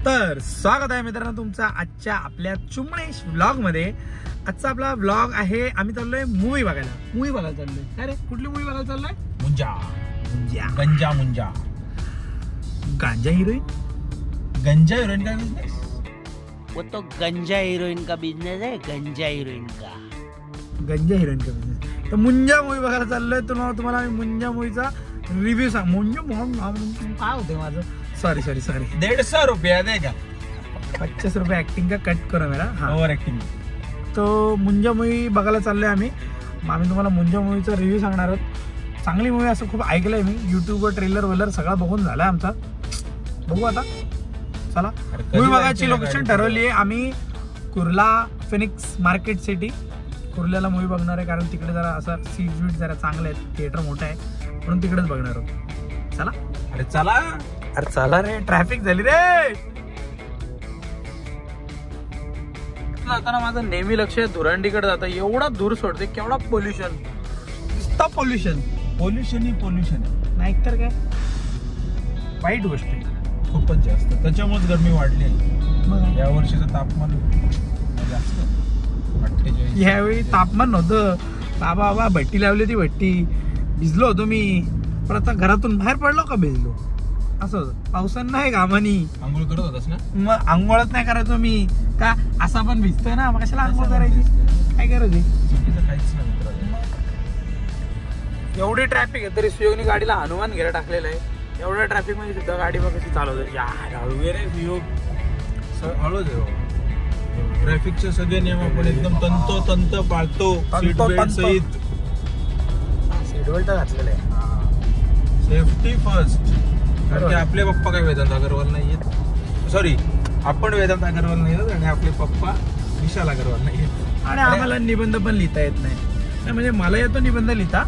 तर स्वागत आहे मित्रांनो तुमचा आजच्या आपल्या चुमणेश व्लॉग मध्ये। आजचा आपला व्लॉग आहे, आम्ही चाललोय मूवी बघायला चाललोय। काय रे, कुठली मूवी बघायला चाललोय? मुंजा गांजा हिरोइन का बिजनेस? वो तो गंजा हीरोइन का बिजनेस है, गंजा हीरोइन का बिजनेस। तर मुंजा मूवी बघायला चाललोय। तुम्हाला मी मुंजा मूवीचा रिव्ह्यू सांग। काय होते माझं, सॉरी 150 रुपया देगा, 50 रुपये ऍक्टिंग का कट करो मेरा। हाँ, ओवर एक्टिंग। तो मुंजा मूवी बघायला चाललोय आम्ही तुम्हाला मुंजा मूवीचा रिव्ह्यू सांगणार आहोत। चांगली मूवी असं खूप ऐकलंय मी, युट्यूबवर ट्रेलर वगैरे सगळा बघून झालाय आमचा। बघू आता, चला मूवी बघायची लोकेशन ठरवली आहे आम्ही। कुर्ला फिनिक्स मार्केट सिटी, कुर्ल्याला मूवी बघणार आहे, कारण तिकडे जरा असं सीट बीट जरा चांगले आहेत, थिएटर मोठं आहे म्हणून तिकडेच बघणार आहोत। चला रे, ट्रॅफिक झाली रे। जाताना माझं नेहमी लक्ष धुरांडीकडे जातं, एवढा दूर सोडते, केवढा पोल्युशन दिसता। पोल्युशन नाही तर काय वाईट गोष्ट आहे, खूपच जास्त। त्याच्यामुळेच गरमी वाढली आहे। या वर्षीचं तापमान जास्त, 48। यावेळी तापमान नव्हतं बाबा, भट्टी लावली होती, भट्टी भिजलो होतो मी, पण आता घरातून बाहेर पडलो का भिजलो असं। पावसानं नाही घामानी आंघोळ करत होतास ना? मग आंघोळच नाही करायचो मी का, असा पण भिजतोय ना, मग कशाला आंघोळ करायची, काय करायची? चुकीचं काहीच नाही मित्रांनो। एवढी ट्रॅफिक आहे तरी सुयोगने गाडीला हनुमान घेरा टाकलेलं आहे। एवढ्या ट्रॅफिक मध्ये सुद्धा गाडी बघ कशी चालवते यार, हळू रे सुयोग, हळूच आहे। ट्रॅफिकचे सगळे नियम आपण एकदम तंतोतंत पाळतो, सीट बेल्ट सहित। सीट बेल्ट घातलेलं आहे, सेफ्टी फर्स्ट। कारण की आपले पप्पा काय वेदांत अग्रवाल नाहीयेत, सॉरी आपण वेदांत अग्रवाल नाहीयेत आणि आपले पप्पा विशाल अग्रवाल नाहीयेत। आणि आम्हाला निबंध पण लिहिता येत नाही, म्हणजे मला येतो निबंध लिहिता,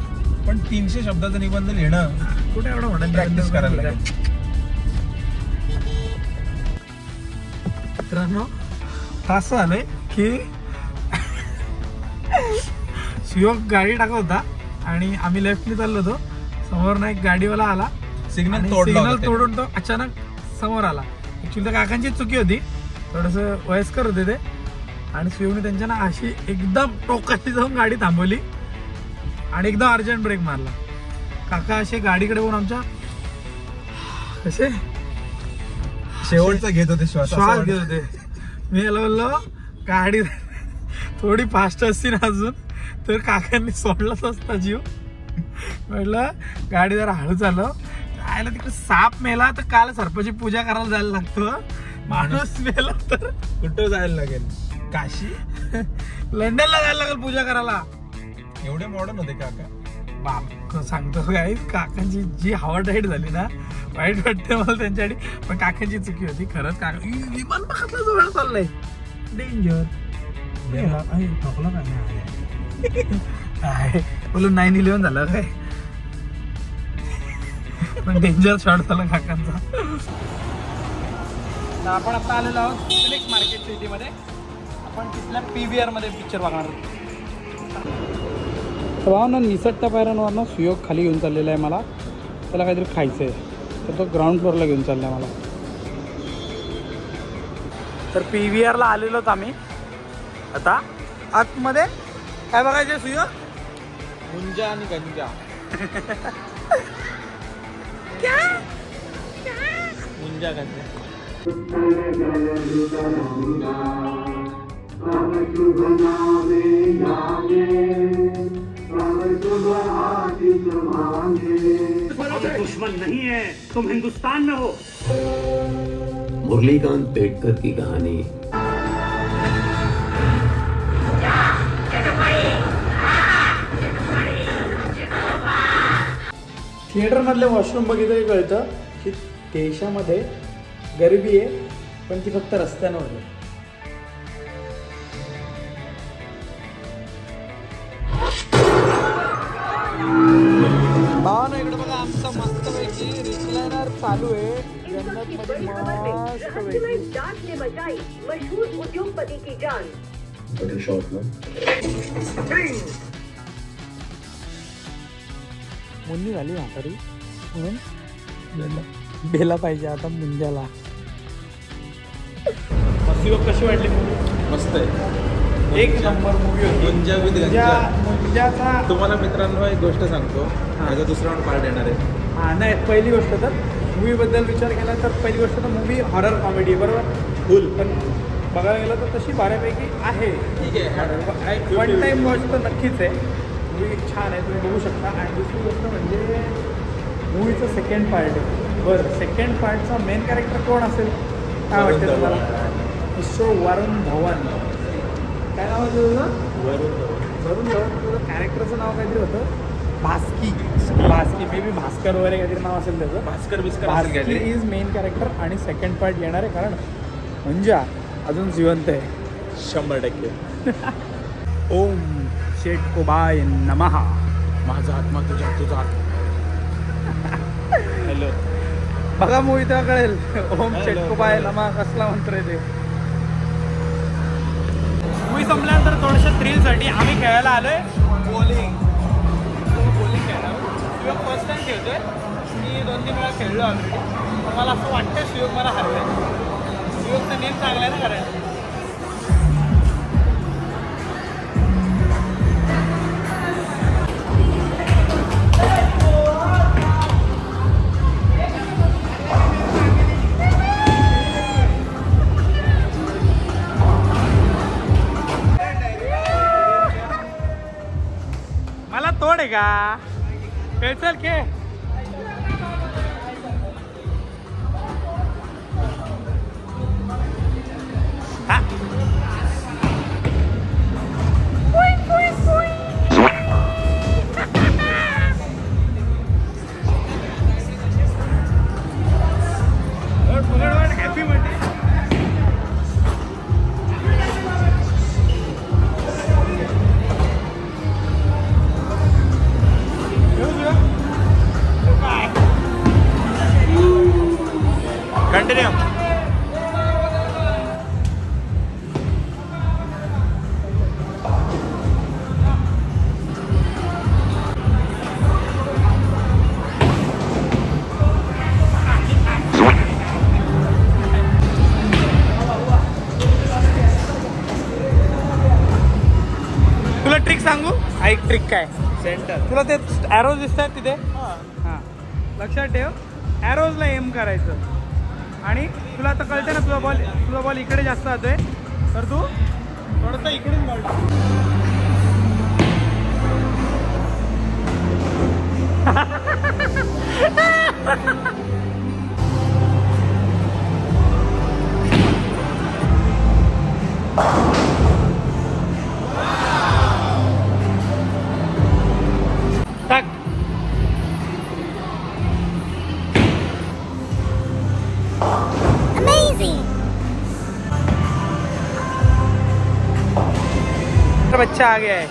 पण 300 शब्दाचा निबंध लिहिणं कुठे एवढा मोठा प्रॅक्टिस करायला लागेल मित्रांनो। असं झालंय की सुयोग गाडी टाकत होता आणि आम्ही लेफ्टने चाललो होतो, समोर एक गाडीवाला आला, सिग्नल तोडून तो अचानक समोर आला। ऍक्च्युली त्या काकांची चुकी होती, थोडस वयस्कर होते ते, आणि सुयोगने त्यांच्या ना अशी एकदम टोकाची जाऊन गाडी थांबवली आणि एकदम अर्जंट ब्रेक मारला। काका असे गाडीकडे बघून आमच्या कसे शेवटचा घेत होते, श्वास घेत होते। मी याला बोललो गाडी थोडी फास्ट असती ना अजून तर काकांनी सोडलाच असता जीव। म्हटलं गाडी जरा हळू चालव, आयला तिकडे साप मेला तर काल सर्पाची पूजा करायला जायला लागतं, माणूस मेला तर कुठं जायला लागेल? काशी, लंडनला जायला लागेल पूजा करायला। एवढे मॉडर्न होते काका बाप, सांगतो काय, काकांची जी हवा टाईट झाली ना, वाईट वाटते मला त्यांच्यासाठी, पण काकांची चुकी होती खरंच। काका विमान बघितलं जवळ चाललंय, डेंजर ठोकला काय बोलून 9/11 झालं काय, पण डेंजर शॉट झाला काकांचा। आपण आता आलेलो आहोत फिनिक्स मार्केट सिटी मध्ये, आपण तिथल्या PVR मध्ये पिक्चर बघणार आहोत। भाव ना निसटत्या पायऱ्यांवरनं सुयोग खाली घेऊन चाललेला आहे, मला त्याला काहीतरी खायचं आहे तर तो ग्राउंड फ्लोअरला घेऊन चालला आहे मला। तर PVR ला आलेलो आहोत आम्ही आता। आतमध्ये काय बघायचं सुयोग? मुंजा आणि गंजा। मुंजा गंजा। दुश्मन नहीं है, तुम हिंदुस्तान में हो। मुरलीकांत पेटकर की कहानी। थिएटर मधले वॉशरूम बघितलं कळतं की देशामध्ये गरिबी आहे, पण ती फक्त रस्त्यांवर आहे। भावानं इकडे बघा, आमचा मस्तपैकी रिक्लायनर चालू आहे जन्नतमध्ये, मशहूर उद्योगपति की जान। मुन्नी झाली म्हातारी म्हणून बेला पाहिजे आता मुंजाला। कशी वाटली मूवी? मस्त आहे. एक नंबर मूवी होती. गुंजा विथ गंजा. मुंजाचा तुम्हाला मित्रांनो एक गोष्ट सांगतो, याचा दुसरा पार्ट येणार आहे. हां नाही, पहिली गोष्ट तर मूवीबद्दल विचार केला तर पहिली गोष्ट तर मूवी हॉरर कॉमेडी आहे बरोबर. फुल. पण बघायला गेलं तर तशी बऱ्यापैकी आहे. ठीक आहे. वन टाईम वॉच तर नक्कीच आहे. मूवी छान आहे, तुम्ही बघू शकता. आणि दुसरी गोष्ट म्हणजे मूवीचं सेकंड पार्ट आहे. बरं, सेकंड पार्टचा मेन कॅरेक्टर कोण असेल काय वाटतं तुम्हाला? मिस्टर वरुण धवन. काय नाव होतं तुझं? वरुण धवन. तुझं कॅरेक्टरचं नाव काहीतरी होतं भास्की. मे बी भास्कर वगैरे काहीतरी नाव असेल त्याचं. भास्की इज मेन कॅरेक्टर. आणि सेकंड पार्ट येणार आहे कारण म्हणजे अजून जिवंत आहे 100%. ओम शेटकोबाय नमः. माझा आत्मा तुझा हॅलो. बघा मूवी तेव्हा कळेल ओम शेटकोबाय नमः कसला मंत्र आहे ते. मूवी संपल्यानंतर थोडंसं थ्रिलसाठी आम्ही खेळायला आलोय बॉलिंग खेळायला. शिवक फर्स्ट टाइम खेळतोय. मी 2-3 वेळा खेळलो ऑलरेडी. पण मला असं वाटतं शिवक मला हरवाय. शिवकचा नेम चांगला आहे ना कारण. मला तोड आहे का खेळ खेळ. Happy birthday. कंटिन्यू. तुला ट्रिक सांगू? ऐक ट्रिक काय. सेंटर. तुला ते ॲरोज दिसत आहेत तिथे. हां लक्षात ठेव. ॲरोजला एम करायचं. आणि तुला आता कळते ना तुझा बॉल इकडे जास्त जातोय तर तू थोडंसं इकडून बॉल टाक. बच्चा आ गया आहे.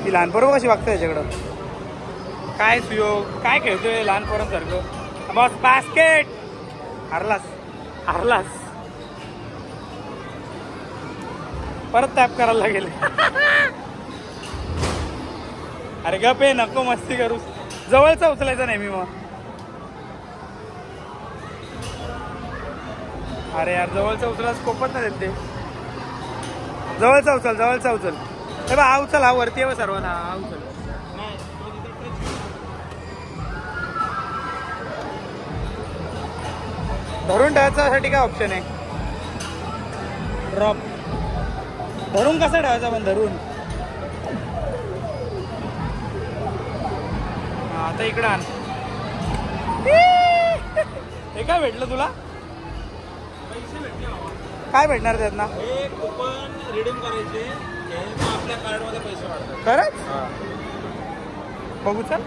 ती लहान पोरं कशी वागतं त्याच्याकडं. काय सुयोग काय खेळतोय लहान पोरांसारखं. Boss basket. हरलास परत टॅप करायला लागेल. अरे गप आहे नको मस्ती करू. जवळचा उचलायचा नाही मी मग. अरे यार जवळचा उचला स्कोपच नाही देत ते. जवळचा उचल. हे बा हा उचल. हा वरती आहे सर्वांना. हा उचल. धरून ठेवायच्यासाठी काय ऑप्शन आहे? ड्रॉप. धरून कसं ठेवायचा पण धरून. आता इकडं आण. हे काय भेटलं तुला? काय भेटणार त्यातना? कूपन रिडीम करायचे आपल्या कार्डमध्ये पैसे वाढतात. खरंच? बघू चल.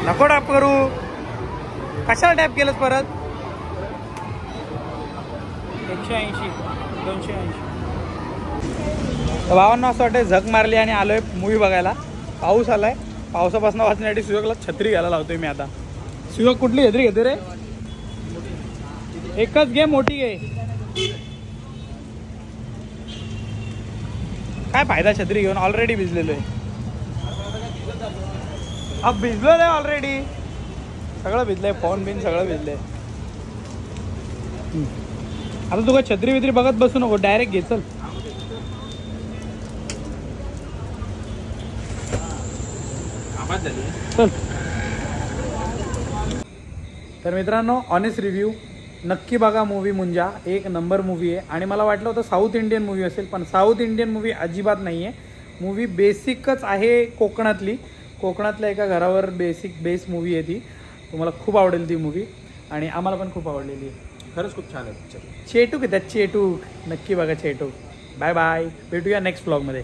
नको टॅप करू. कशाला टॅप केलंस परत? 180 280. भावांना असं वाटतं झक मारली आणि आलोय मूवी बघायला. पाऊस आलाय. पावसापासून वाचण्यासाठी सुयोगला छत्री घ्यायला लावतोय मी आता. सुयोग कुठली छत्री घेते रे? एकच घे मोठी घे. काय फायदा छत्री घेऊन, ऑलरेडी भिजलेलो आहे. अब भिजलो नाही ऑलरेडी, सगळं भिजलंय, फोन बिन सगळं भिजलंय. आता तू काय छत्री बित्री बघत बसू नको, डायरेक्ट घे चल. चल. तर मित्रांनो, ऑनेस्ट रिव्ह्यू, नक्की बघा मूवी मुंजा. एक नंबर मूवी आहे. आणि मला वाटलं होतं साऊथ इंडियन मूवी असेल, पण साऊथ इंडियन मूवी अजिबात नाही आहे. मूवी बेसिकच आहे कोकणातली, कोकणातल्या एका घरावर बेस मूवी आहे ती. तुम्हाला खूप आवडेल ती मूवी आणि आम्हाला पण खूप आवडलेली आहे. खरंच खूप छान आहे पिक्चर. चेटूक आहे त्यात, चेटूक. नक्की बघा चेटूक. बाय बाय, भेटूया नेक्स्ट ब्लॉगमध्ये.